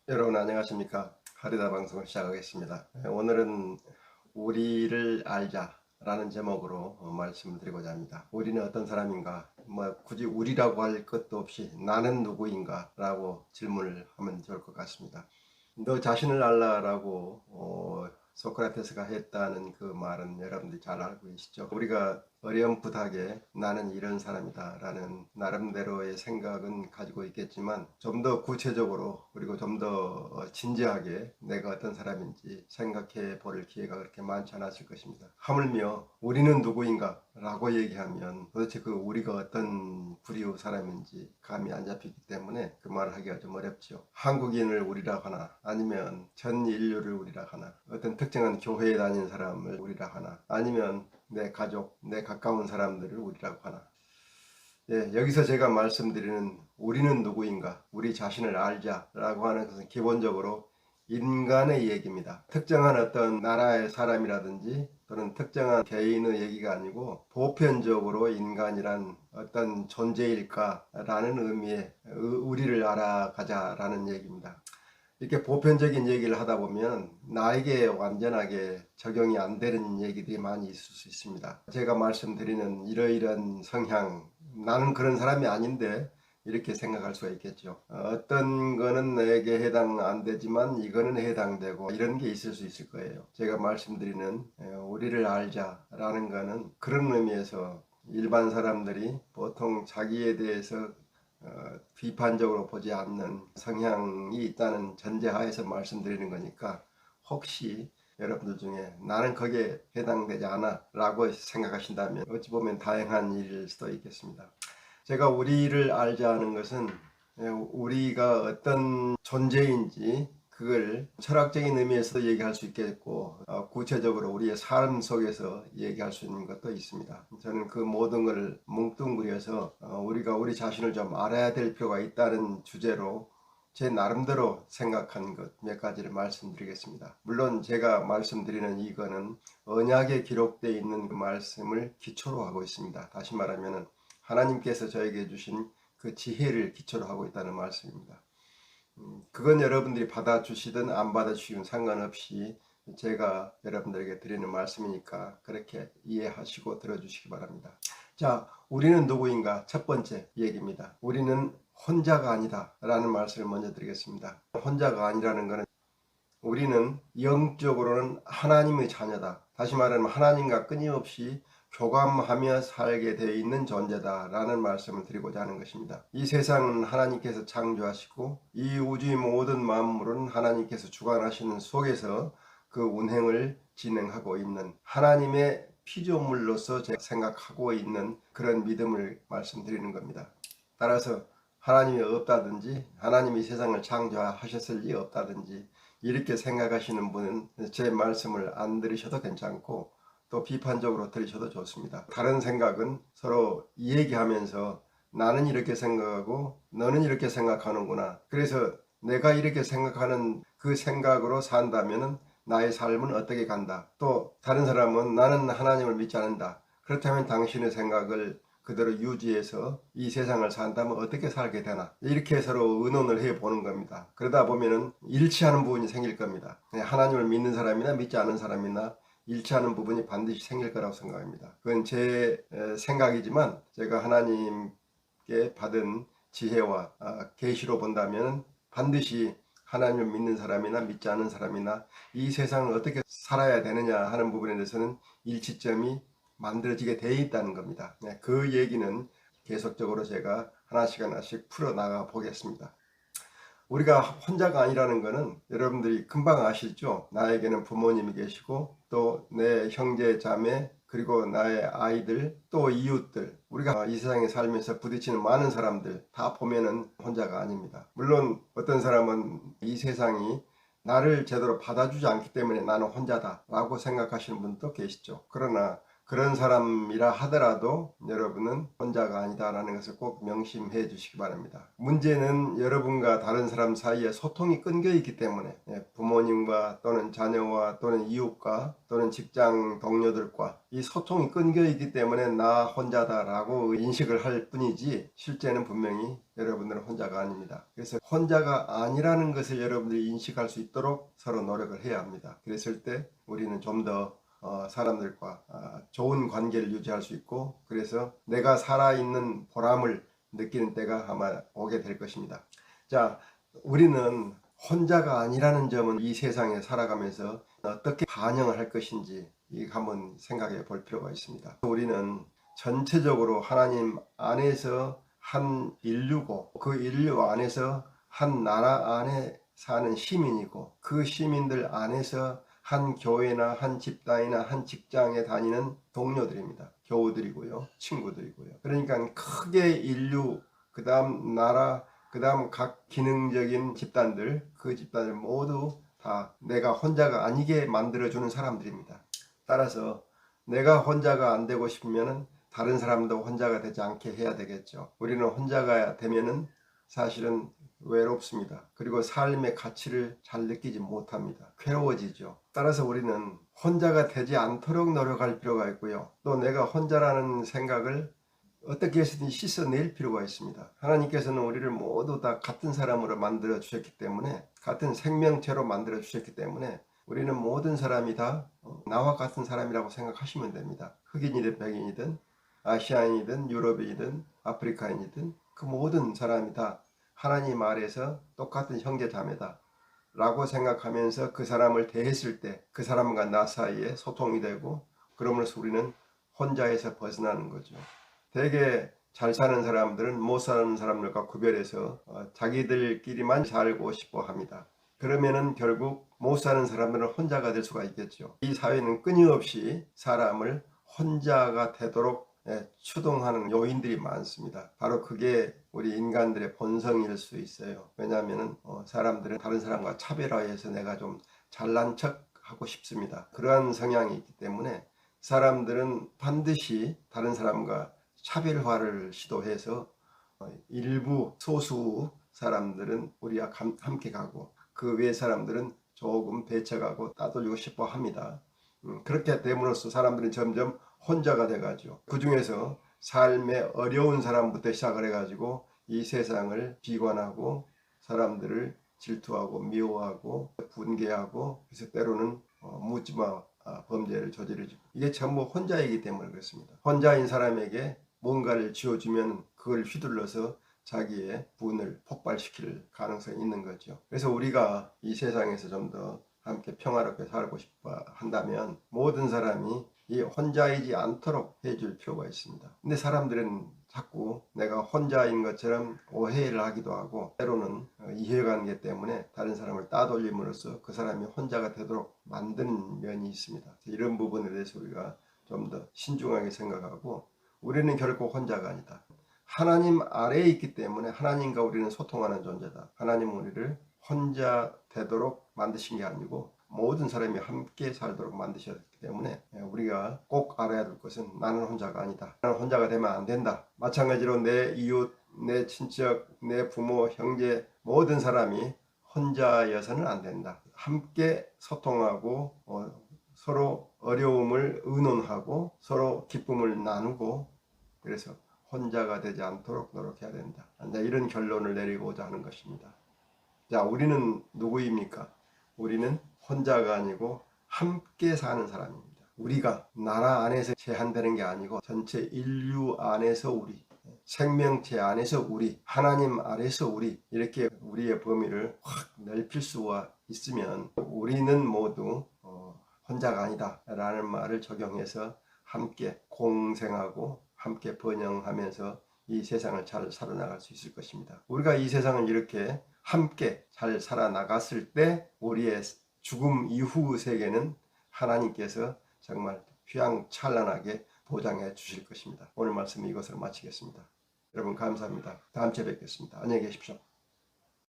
여러분 안녕하십니까? 하리다 방송을 시작하겠습니다. 오늘은 우리를 알자라는 제목으로 말씀을 드리고자 합니다. 우리는 어떤 사람인가? 굳이 우리라고 할 것도 없이 나는 누구인가? 라고 질문을 하면 좋을 것 같습니다. 너 자신을 알라라고 소크라테스가 했다는 그 말은 여러분들이 잘 알고 계시죠? 우리가 어렴풋하게 나는 이런 사람이다 라는 나름대로의 생각은 가지고 있겠지만 좀 더 구체적으로 그리고 좀 더 진지하게 내가 어떤 사람인지 생각해 볼 기회가 그렇게 많지 않았을 것입니다. 하물며 우리는 누구인가 라고 얘기하면 도대체 그 우리가 어떤 부류 사람인지 감이 안 잡히기 때문에 그 말을 하기가 좀 어렵죠. 한국인을 우리라 하나 아니면 전 인류를 우리라 하나 어떤 특정한 교회에 다니는 사람을 우리라 하나 아니면 내 가족, 내 가까운 사람들을 우리라고 하나. 여기서 제가 말씀드리는 우리는 누구인가, 우리 자신을 알자라고 하는 것은 기본적으로 인간의 얘기입니다. 특정한 어떤 나라의 사람이라든지 또는 특정한 개인의 얘기가 아니고 보편적으로 인간이란 어떤 존재일까라는 의미의 우리를 알아가자라는 얘기입니다. 이렇게 보편적인 얘기를 하다 보면 나에게 완전하게 적용이 안 되는 얘기들이 많이 있을 수 있습니다. 제가 말씀드리는 이러이러한 성향, 나는 그런 사람이 아닌데 이렇게 생각할 수가 있겠죠. 어떤 거는 내게 해당 안 되지만 이거는 해당되고 이런 게 있을 수 있을 거예요. 제가 말씀드리는 우리를 알자라는 거는 그런 의미에서 일반 사람들이 보통 자기에 대해서 비판적으로 보지 않는 성향이 있다는 전제하에서 말씀드리는 거니까 혹시 여러분들 중에 나는 거기에 해당되지 않아 라고 생각하신다면 어찌 보면 다행한 일일 수도 있겠습니다. 제가 우리를 알자 하는 것은 우리가 어떤 존재인지 그걸 철학적인 의미에서도 얘기할 수 있겠고 구체적으로 우리의 삶 속에서 얘기할 수 있는 것도 있습니다. 저는 그 모든 걸 뭉뚱그려서 우리가 우리 자신을 좀 알아야 될 필요가 있다는 주제로 제 나름대로 생각한 것 몇 가지를 말씀드리겠습니다. 물론 제가 말씀드리는 이거는 언약에 기록되어 있는 그 말씀을 기초로 하고 있습니다. 다시 말하면 하나님께서 저에게 주신 그 지혜를 기초로 하고 있다는 말씀입니다. 그건 여러분들이 받아주시든 안 받아주시든 상관없이 제가 여러분들에게 드리는 말씀이니까 그렇게 이해하시고 들어주시기 바랍니다. 자, 우리는 누구인가? 첫 번째 얘기입니다. 우리는 혼자가 아니다 라는 말씀을 먼저 드리겠습니다. 혼자가 아니라는 것은 우리는 영적으로는 하나님의 자녀다. 다시 말하면 하나님과 끊임없이 교감하며 살게 되어 있는 존재다 라는 말씀을 드리고자 하는 것입니다. 이 세상은 하나님께서 창조하시고 이 우주의 모든 만물은 하나님께서 주관하시는 속에서 그 운행을 진행하고 있는 하나님의 피조물로서 제가 생각하고 있는 그런 믿음을 말씀드리는 겁니다. 따라서 하나님이 없다든지 하나님이 세상을 창조하셨을 리 없다든지 이렇게 생각하시는 분은 제 말씀을 안 들으셔도 괜찮고 또 비판적으로 들으셔도 좋습니다. 다른 생각은 서로 얘기하면서 나는 이렇게 생각하고 너는 이렇게 생각하는구나. 그래서 내가 이렇게 생각하는 그 생각으로 산다면 나의 삶은 어떻게 간다. 또 다른 사람은 나는 하나님을 믿지 않는다. 그렇다면 당신의 생각을 그대로 유지해서 이 세상을 산다면 어떻게 살게 되나 이렇게 서로 의논을 해보는 겁니다. 그러다 보면은 일치하는 부분이 생길 겁니다. 하나님을 믿는 사람이나 믿지 않는 사람이나 일치하는 부분이 반드시 생길 거라고 생각합니다. 그건 제 생각이지만 제가 하나님께 받은 지혜와 계시로 본다면 반드시 하나님을 믿는 사람이나 믿지 않는 사람이나 이 세상을 어떻게 살아야 되느냐 하는 부분에 대해서는 일치점이 만들어지게 되어 있다는 겁니다. 그 얘기는 계속적으로 제가 하나씩 하나씩 풀어나가 보겠습니다. 우리가 혼자가 아니라는 것은 여러분들이 금방 아시죠? 나에게는 부모님이 계시고 또 내 형제 자매 그리고 나의 아이들 또 이웃들 우리가 이 세상에 살면서 부딪히는 많은 사람들 다 보면은 혼자가 아닙니다. 물론 어떤 사람은 이 세상이 나를 제대로 받아주지 않기 때문에 나는 혼자다 라고 생각하시는 분도 계시죠. 그러나 그런 사람이라 하더라도 여러분은 혼자가 아니다라는 것을 꼭 명심해 주시기 바랍니다. 문제는 여러분과 다른 사람 사이에 소통이 끊겨 있기 때문에 부모님과 또는 자녀와 또는 이웃과 또는 직장 동료들과 이 소통이 끊겨 있기 때문에 나 혼자다라고 인식을 할 뿐이지 실제는 분명히 여러분들은 혼자가 아닙니다. 그래서 혼자가 아니라는 것을 여러분들이 인식할 수 있도록 서로 노력을 해야 합니다. 그랬을 때 우리는 좀 더 사람들과 좋은 관계를 유지할 수 있고 그래서 내가 살아있는 보람을 느끼는 때가 아마 오게 될 것입니다. 자, 우리는 혼자가 아니라는 점은 이 세상에 살아가면서 어떻게 반영을 할 것인지 한번 생각해 볼 필요가 있습니다. 우리는 전체적으로 하나님 안에서 한 인류고 그 인류 안에서 한 나라 안에 사는 시민이고 그 시민들 안에서 한 교회나 한 집단이나 한 직장에 다니는 동료들입니다. 교우들이고요. 친구들이고요. 그러니까 크게 인류, 그 다음 나라, 그 다음 각 기능적인 집단들, 그 집단을 모두 다 내가 혼자가 아니게 만들어주는 사람들입니다. 따라서 내가 혼자가 안 되고 싶으면 다른 사람도 혼자가 되지 않게 해야 되겠죠. 우리는 혼자가 되면은 사실은 외롭습니다. 그리고 삶의 가치를 잘 느끼지 못합니다. 괴로워지죠. 따라서 우리는 혼자가 되지 않도록 노력할 필요가 있고요. 또 내가 혼자라는 생각을 어떻게 해서든 씻어낼 필요가 있습니다. 하나님께서는 우리를 모두 다 같은 사람으로 만들어 주셨기 때문에 같은 생명체로 만들어 주셨기 때문에 우리는 모든 사람이 다 나와 같은 사람이라고 생각하시면 됩니다. 흑인이든 백인이든 아시아인이든 유럽인이든 아프리카인이든 그 모든 사람이 다 하나님 아래서 똑같은 형제 자매다 라고 생각하면서 그 사람을 대했을 때 그 사람과 나 사이에 소통이 되고 그러면서 우리는 혼자에서 벗어나는 거죠. 되게 잘 사는 사람들은 못 사는 사람들과 구별해서 자기들끼리만 살고 싶어 합니다. 그러면은 결국 못 사는 사람들은 혼자가 될 수가 있겠죠. 이 사회는 끊임없이 사람을 혼자가 되도록 추동하는 요인들이 많습니다. 바로 그게 우리 인간들의 본성일 수 있어요. 왜냐하면 사람들은 다른 사람과 차별화해서 내가 좀 잘난 척 하고 싶습니다. 그러한 성향이 있기 때문에 사람들은 반드시 다른 사람과 차별화를 시도해서 일부 소수 사람들은 우리와 함께 가고 그 외 사람들은 조금 배척하고 따돌리고 싶어 합니다. 그렇게 됨으로써 사람들은 점점 혼자가 돼가지고 그 중에서 삶의 어려운 사람부터 시작을 해가지고 이 세상을 비관하고 사람들을 질투하고 미워하고 분개하고 그래서 때로는 묻지마 범죄를 저지르죠. 이게 전부 혼자이기 때문에 그렇습니다. 혼자인 사람에게 뭔가를 쥐어주면 그걸 휘둘러서 자기의 분을 폭발시킬 가능성이 있는 거죠. 그래서 우리가 이 세상에서 좀 더 함께 평화롭게 살고 싶어 한다면 모든 사람이 이 혼자이지 않도록 해줄 필요가 있습니다. 근데 사람들은 자꾸 내가 혼자인 것처럼 오해를 하기도 하고 때로는 이해관계 때문에 다른 사람을 따돌림으로써 그 사람이 혼자가 되도록 만드는 면이 있습니다. 이런 부분에 대해서 우리가 좀 더 신중하게 생각하고 우리는 결코 혼자가 아니다. 하나님 아래에 있기 때문에 하나님과 우리는 소통하는 존재다. 하나님은 우리를 혼자 되도록 만드신 게 아니고 모든 사람이 함께 살도록 만드셨기 때문에 우리가 꼭 알아야 될 것은 나는 혼자가 아니다. 나는 혼자가 되면 안 된다. 마찬가지로 내 이웃, 내 친척, 내 부모, 형제 모든 사람이 혼자여서는 안 된다. 함께 소통하고 서로 어려움을 의논하고 서로 기쁨을 나누고 그래서 혼자가 되지 않도록 노력해야 된다. 이런 결론을 내리고자 하는 것입니다. 자, 우리는 누구입니까? 우리는 혼자가 아니고 함께 사는 사람입니다. 우리가 나라 안에서 제한되는 게 아니고 전체 인류 안에서 우리, 생명체 안에서 우리, 하나님 아래서 우리 이렇게 우리의 범위를 확 넓힐 수가 있으면 우리는 모두 혼자가 아니다 라는 말을 적용해서 함께 공생하고 함께 번영하면서 이 세상을 잘 살아나갈 수 있을 것입니다. 우리가 이 세상을 이렇게 함께 잘 살아나갔을 때 우리의 죽음 이후 세계는 하나님께서 정말 휘황찬란하게 보장해 주실 것입니다. 오늘 말씀 이것으로 마치겠습니다. 여러분 감사합니다. 다음 주에 뵙겠습니다. 안녕히 계십시오.